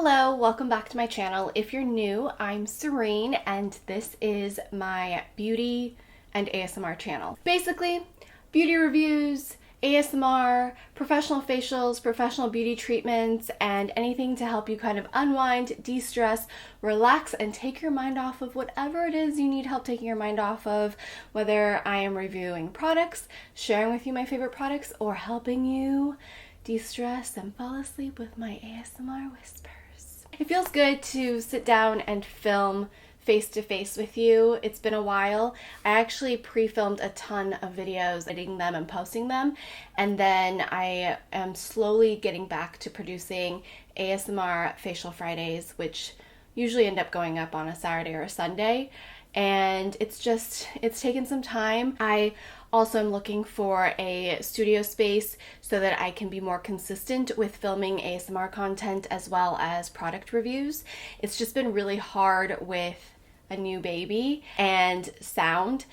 Hello, welcome back to my channel. If you're new, I'm Serein and this is my beauty and ASMR channel. Basically, beauty reviews, ASMR, professional facials, professional beauty treatments, and anything to help you kind of unwind, de-stress, relax, and take your mind off of whatever it is you need help taking your mind off of, whether I am reviewing products, sharing with you my favorite products, or helping you de-stress and fall asleep with my ASMR whispers. It feels good to sit down and film face-to-face with you. It's been a while. I actually pre-filmed a ton of videos, editing them and posting them, and then I am slowly getting back to producing ASMR Facial Fridays, which usually end up going up on a Saturday or a Sunday, and it's taken some time. I also am looking for a studio space so that I can be more consistent with filming ASMR content as well as product reviews. It's just been really hard with a new baby and sound.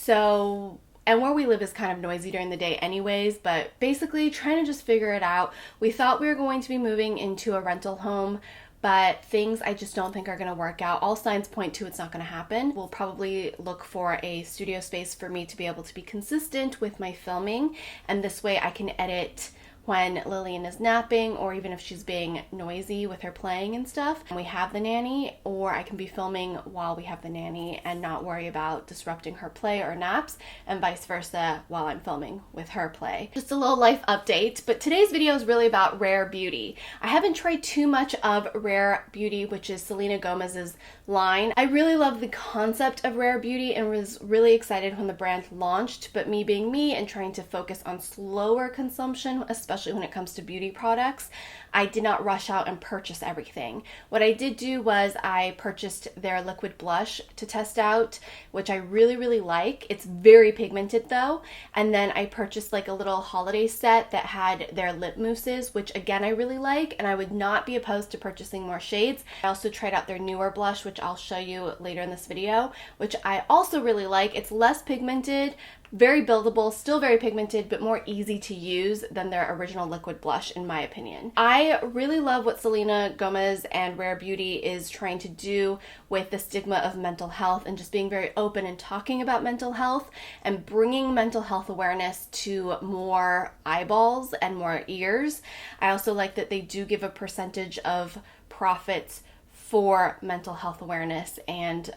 And where we live is kind of noisy during the day anyways, but basically trying to just figure it out. We thought we were going to be moving into a rental home, but things I just don't think are going to work out. All signs point to it's not going to happen. We'll probably look for a studio space for me to be able to be consistent with my filming, and this way I can edit when Lillian is napping, or even if she's being noisy with her playing and stuff, and we have the nanny, or I can be filming while we have the nanny and not worry about disrupting her play or naps, and vice versa while I'm filming with her play. Just a little life update, but today's video is really about Rare Beauty. I haven't tried too much of Rare Beauty, which is Selena Gomez's line. I really love the concept of Rare Beauty and was really excited when the brand launched, but me being me and trying to focus on slower consumption, especially when it comes to beauty products, I did not rush out and purchase everything. What I did do was I purchased their liquid blush to test out, which I really like. It's very pigmented though. And then I purchased like a little holiday set that had their lip mousses, which again I really like, and I would not be opposed to purchasing more shades. I also tried out their newer blush, which I'll show you later in this video, which I also really like. It's less pigmented, very buildable, still very pigmented, but more easy to use than their original liquid blush in my opinion. I really love what Selena Gomez and Rare Beauty is trying to do with the stigma of mental health and just being very open and talking about mental health and bringing mental health awareness to more eyeballs and more ears. I also like that they do give a percentage of profits for mental health awareness and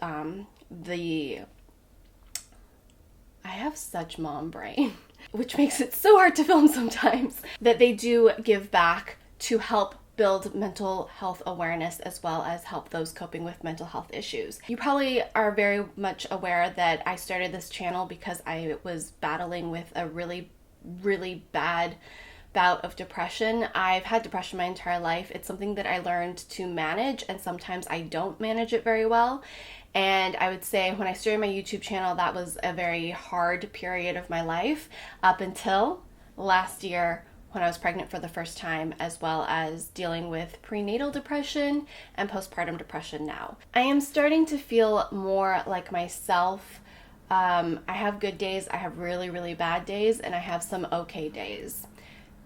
I have such mom brain, which makes it so hard to film sometimes, that they do give back to help build mental health awareness as well as help those coping with mental health issues. You probably are very much aware that I started this channel because I was battling with a really bad bout of depression. I've had depression my entire life. It's something that I learned to manage, and sometimes I don't manage it very well. And I would say when I started my YouTube channel, that was a very hard period of my life up until last year when I was pregnant for the first time, as well as dealing with prenatal depression and postpartum depression now. I am starting to feel more like myself. I have good days, I have really bad days, and I have some okay days.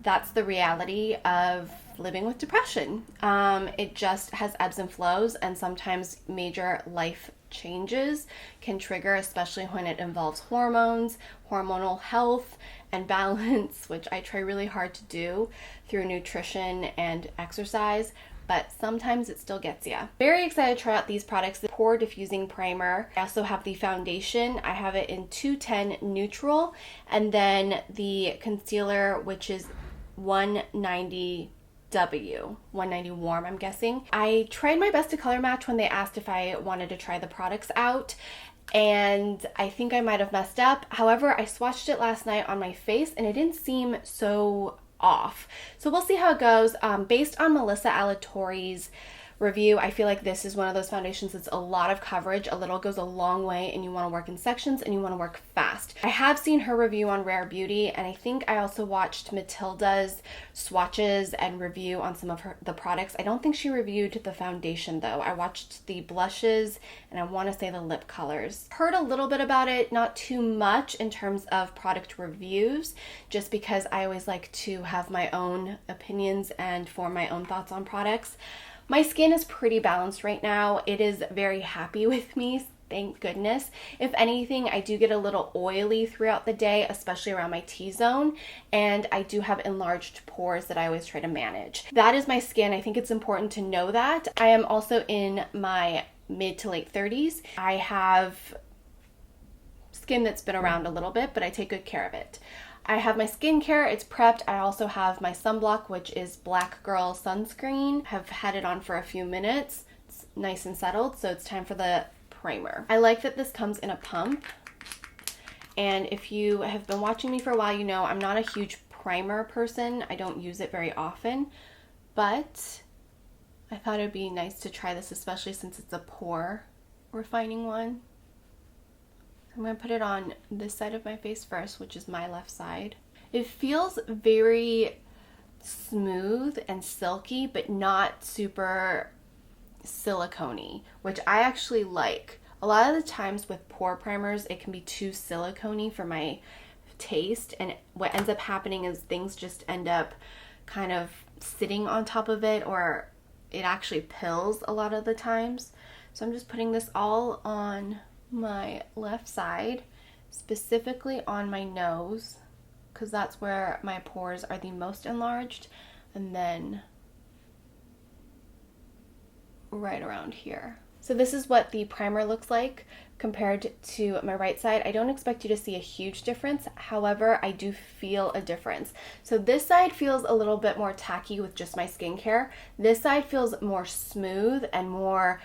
That's the reality of living with depression. It just has ebbs and flows, and sometimes major life changes can trigger, especially when it involves hormones, hormonal health, and balance, which I try really hard to do through nutrition and exercise, but sometimes it still gets ya. Very excited to try out these products. The Pore Diffusing Primer. I also have the foundation. I have it in 210 Neutral, and then the concealer, which is 190 190 warm, I'm guessing. I tried my best to color match when they asked if I wanted to try the products out, and I think I might have messed up. However, I swatched it last night on my face and it didn't seem so off. So we'll see how it goes. Based on Melissa Alatorre's review, I feel like this is one of those foundations that's a lot of coverage. A little goes a long way, and you want to work in sections and you want to work fast. I have seen her review on Rare Beauty, and I think I also watched Matilda's swatches and review on some of the products. I don't think she reviewed the foundation though. I watched the blushes and I want to say the lip colors. Heard a little bit about it, not too much in terms of product reviews, just because I always like to have my own opinions and form my own thoughts on products. My skin is pretty balanced right now. It is very happy with me, thank goodness. If anything, I do get a little oily throughout the day, especially around my T-zone, and I do have enlarged pores that I always try to manage. That is my skin. I think it's important to know that. I am also in my mid to late 30s. I have skin that's been around a little bit, but I take good care of it. I have my skincare, it's prepped. I also have my sunblock, which is Black Girl sunscreen. Have had it on for a few minutes. It's nice and settled, so it's time for the primer. I like that this comes in a pump. And if you have been watching me for a while, you know I'm not a huge primer person. I don't use it very often, but I thought it'd be nice to try this, especially since it's a pore refining one. I'm going to put it on this side of my face first, which is my left side. It feels very smooth and silky, but not super silicone-y, which I actually like. A lot of the times with pore primers, it can be too silicone-y for my taste, and what ends up happening is things just end up kind of sitting on top of it, or it actually pills a lot of the times. So I'm just putting this all on my left side, specifically on my nose, because that's where my pores are the most enlarged, and then right around here. So this is what the primer looks like compared to my right side. I don't expect you to see a huge difference. However, I do feel a difference. So this side feels a little bit more tacky with just my skincare. This side feels more smooth and more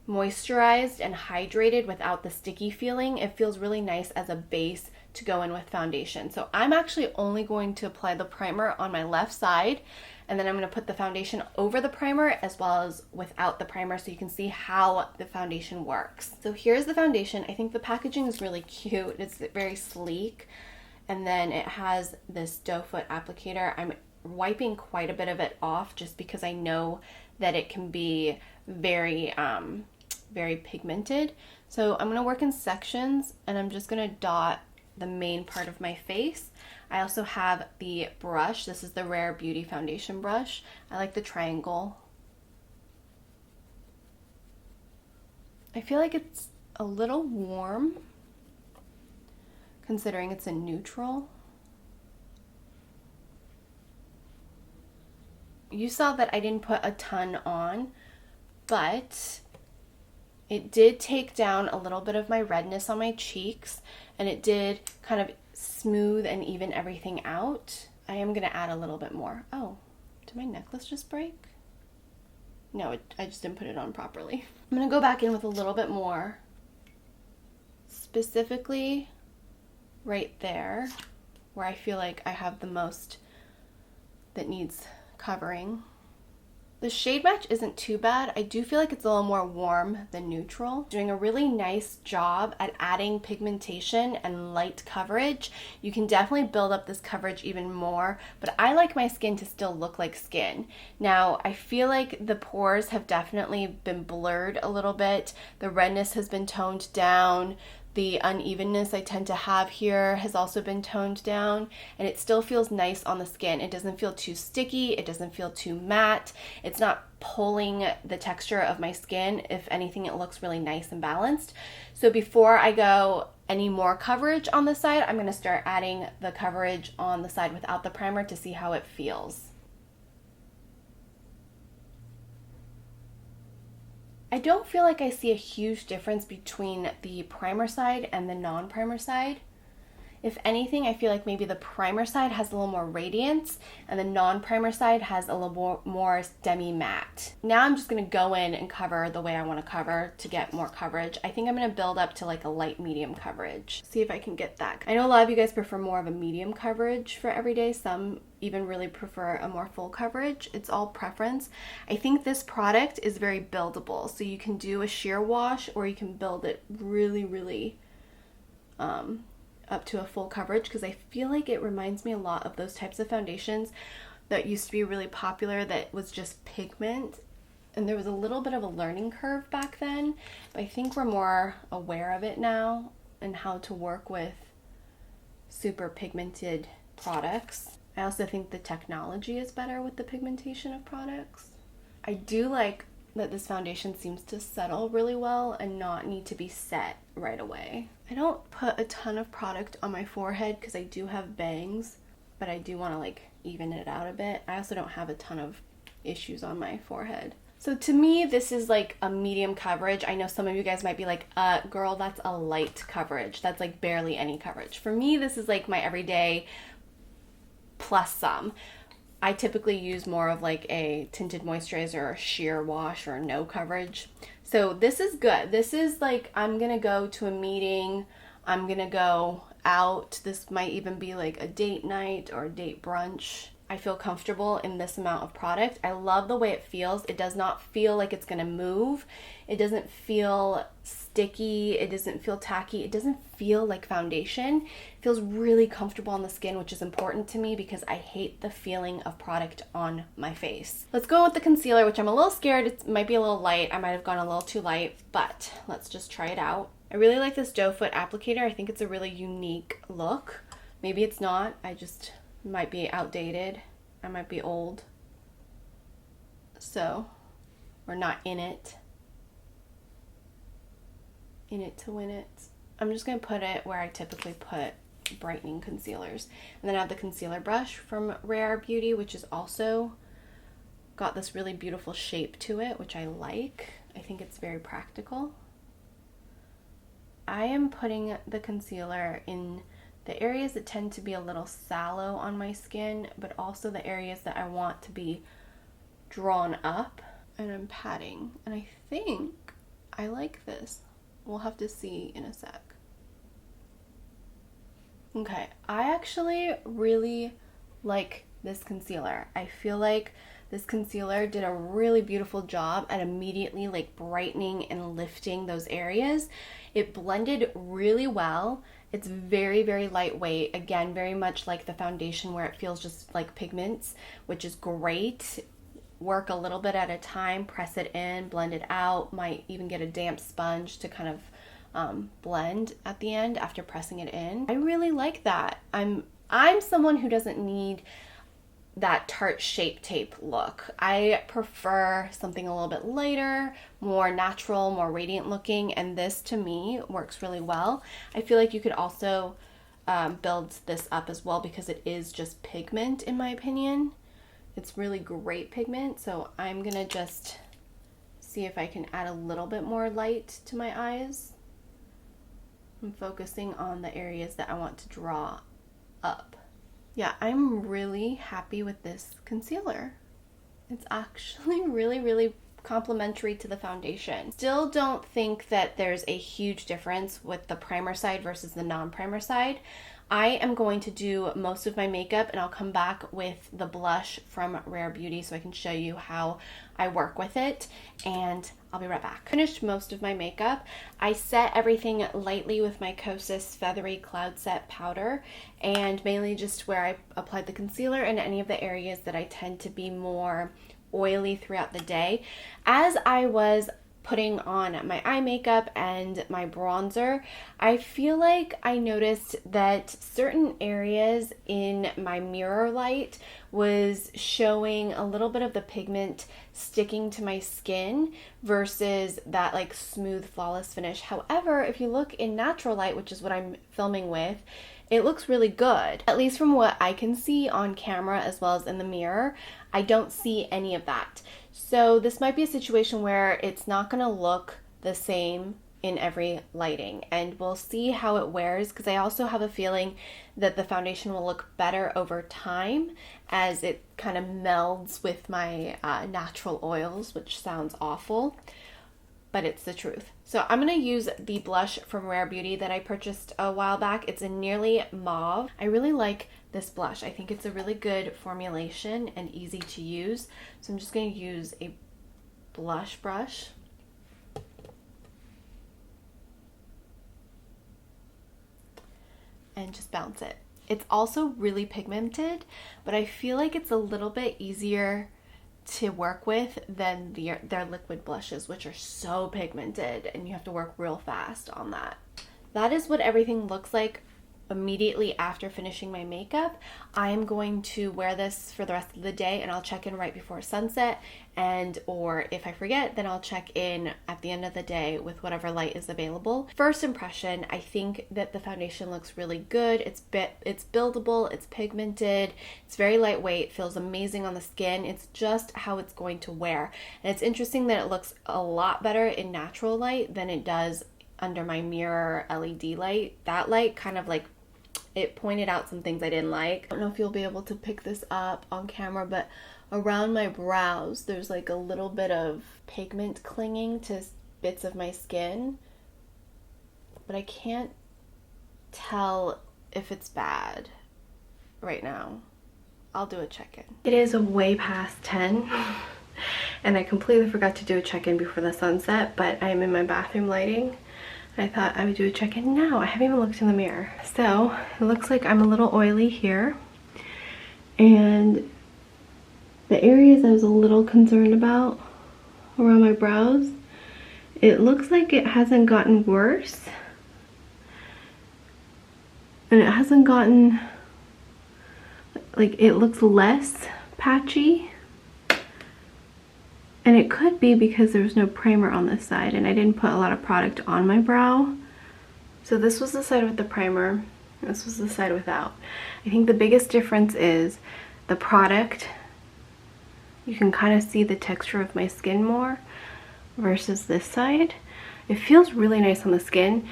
moisturized and hydrated without the sticky feeling. It feels really nice as a base to go in with foundation. So I'm actually only going to apply the primer on my left side, and then I'm going to put the foundation over the primer as well as without the primer, so you can see how the foundation works. So here's the foundation. I think the packaging is really cute. It's very sleek, and then it has this doe foot applicator. I'm wiping quite a bit of it off just because I know that it can be very pigmented. So I'm going to work in sections, and I'm just going to dot the main part of my face. I also have the brush. This is the Rare Beauty foundation brush. I like the triangle. I feel like it's a little warm considering it's a neutral. You saw that I didn't put a ton on, but it did take down a little bit of my redness on my cheeks, and it did kind of smooth and even everything out. I am going to add a little bit more. Oh, did my necklace just break? No, I just didn't put it on properly. I'm going to go back in with a little bit more, specifically right there where I feel like I have the most that needs covering. The shade match isn't too bad. I do feel like it's a little more warm than neutral. Doing a really nice job at adding pigmentation and light coverage. You can definitely build up this coverage even more, but I like my skin to still look like skin. Now, I feel like the pores have definitely been blurred a little bit. The redness has been toned down. The unevenness I tend to have here has also been toned down, and it still feels nice on the skin. It doesn't feel too sticky. It doesn't feel too matte. It's not pulling the texture of my skin. If anything, it looks really nice and balanced. So before I go any more coverage on the side, I'm going to start adding the coverage on the side without the primer to see how it feels. I don't feel like I see a huge difference between the primer side and the non-primer side. If anything, I feel like maybe the primer side has a little more radiance and the non-primer side has a little more demi-matte. Now I'm just going to go in and cover the way I want to cover to get more coverage. I think I'm going to build up to like a light medium coverage. See if I can get that. I know a lot of you guys prefer more of a medium coverage for every day. Some even really prefer a more full coverage. It's all preference. I think this product is very buildable. So you can do a sheer wash or you can build it really up to a full coverage, because I feel like it reminds me a lot of those types of foundations that used to be really popular that was just pigment, and there was a little bit of a learning curve back then, but I think we're more aware of it now and how to work with super pigmented products. I also think the technology is better with the pigmentation of products. I do like that this foundation seems to settle really well and not need to be set right away. I don't put a ton of product on my forehead because I do have bangs, but I do want to like even it out a bit. I also don't have a ton of issues on my forehead. So to me, this is like a medium coverage. I know some of you guys might be like, girl, that's a light coverage. That's like barely any coverage. For me, this is like my everyday plus some. I typically use more of like a tinted moisturizer or sheer wash or no coverage. So this is good. This is like, I'm gonna go to a meeting, I'm gonna go out. This might even be like a date night or a date brunch. I feel comfortable in this amount of product. I love the way it feels. It does not feel like it's gonna move. It doesn't feel sticky. It doesn't feel tacky. It doesn't feel like foundation. It feels really comfortable on the skin, which is important to me because I hate the feeling of product on my face. Let's go with the concealer, which I'm a little scared. It might be a little light. I might have gone a little too light, but let's just try it out. I really like this doe foot applicator. I think it's a really unique look. Maybe it's not. I just might be outdated. I might be old. So, we're not in it. In it to win it. I'm just going to put it where I typically put brightening concealers. And then I have the concealer brush from Rare Beauty, which is also got this really beautiful shape to it, which I like. I think it's very practical. I am putting the concealer in the areas that tend to be a little sallow on my skin, but also the areas that I want to be drawn up. And I'm patting. And I think I like this. We'll have to see in a sec. Okay, I actually really like this concealer. I feel like this concealer did a really beautiful job at immediately like brightening and lifting those areas. It blended really well. It's very, very lightweight. Again, very much like the foundation where it feels just like pigments, which is great. Work a little bit at a time, press it in, blend it out. Might even get a damp sponge to kind of blend at the end after pressing it in. I really like that. I'm someone who doesn't need that Tarte Shape Tape look. I prefer something a little bit lighter, more natural, more radiant looking, and this to me works really well. I feel like you could also build this up as well because it is just pigment in my opinion. It's really great pigment, so I'm gonna just see if I can add a little bit more light to my eyes. I'm focusing on the areas that I want to draw up. Yeah, I'm really happy with this concealer. It's actually really, really complementary to the foundation. Still don't think that there's a huge difference with the primer side versus the non-primer side. I am going to do most of my makeup and I'll come back with the blush from Rare Beauty so I can show you how I work with it, and I'll be right back. Finished most of my makeup. I set everything lightly with my Kosas Feathery Cloud Set powder, and mainly just where I applied the concealer and any of the areas that I tend to be more oily throughout the day. As I was putting on my eye makeup and my bronzer, I feel like I noticed that certain areas in my mirror light was showing a little bit of the pigment sticking to my skin versus that like smooth, flawless finish. However, if you look in natural light, which is what I'm filming with, it looks really good. At least from what I can see on camera as well as in the mirror, I don't see any of that. So this might be a situation where it's not gonna look the same in every lighting, and we'll see how it wears, because I also have a feeling that the foundation will look better over time as it kind of melds with my natural oils, which sounds awful, but it's the truth. So I'm going to use the blush from Rare Beauty that I purchased a while back. It's in Nearly Mauve. I really like this blush. I think it's a really good formulation and easy to use. So I'm just going to use a blush brush. And just bounce it. It's also really pigmented, but I feel like it's a little bit easier to work with than their liquid blushes, which are so pigmented and you have to work real fast on that. That is what everything looks like immediately after finishing my makeup. I am going to wear this for the rest of the day, and I'll check in right before sunset, and or if I forget, then I'll check in at the end of the day with whatever light is available. First impression, I think that the foundation looks really good. It's buildable, it's pigmented, it's very lightweight, feels amazing on the skin. It's just how it's going to wear. And it's interesting that it looks a lot better in natural light than it does under my mirror LED light. That light kind of like, it pointed out some things I didn't like. I don't know if you'll be able to pick this up on camera, but around my brows, there's like a little bit of pigment clinging to bits of my skin, but I can't tell if it's bad right now. I'll do a check-in. It is way past 10 and I completely forgot to do a check-in before the sunset, but I'm in my bathroom lighting. I thought I would do a check-in now. I haven't even looked in the mirror. So it looks like I'm a little oily here, and the areas I was a little concerned about around my brows, it looks like it hasn't gotten worse, and it hasn't gotten, like, it looks less patchy. And it could be because there was no primer on this side and I didn't put a lot of product on my brow. So this was the side with the primer, this was the side without. I think the biggest difference is the product. You can kind of see the texture of my skin more versus this side. It feels really nice on the skin.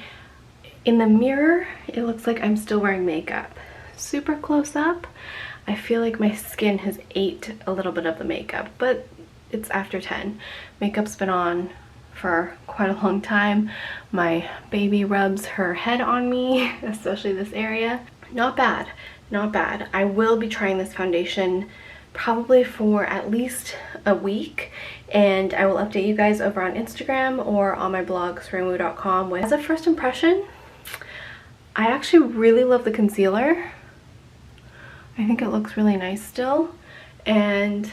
In the mirror, it looks like I'm still wearing makeup. Super close up, I feel like my skin has ate a little bit of the makeup, but it's after 10. Makeup's been on for quite a long time. My baby rubs her head on me, especially this area. Not bad, not bad. I will be trying this foundation probably for at least a week, and I will update you guys over on Instagram or on my blog, Serein.com. As a first impression, I actually really love the concealer. I think it looks really nice still, and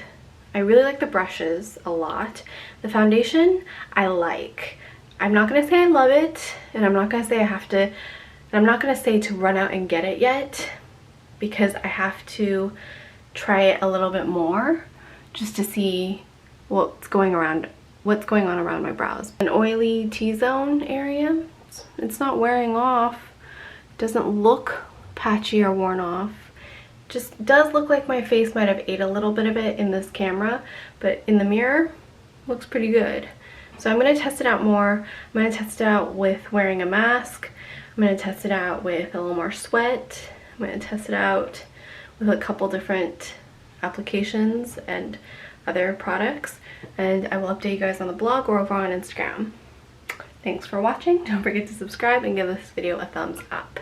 I really like the brushes a lot. The foundation, I like. I'm not gonna say I love it, and I'm not gonna say I have to, and I'm not gonna say to run out and get it yet, because I have to try it a little bit more just to see what's going on around my brows. An oily T-zone area, it's not wearing off. It doesn't look patchy or worn off. Just does look like my face might have ate a little bit of it in this camera, but in the mirror, looks pretty good. So I'm gonna test it out more. I'm gonna test it out with wearing a mask. I'm gonna test it out with a little more sweat. I'm gonna test it out with a couple different applications and other products, and I will update you guys on the blog or over on Instagram. Thanks for watching. Don't forget to subscribe and give this video a thumbs up.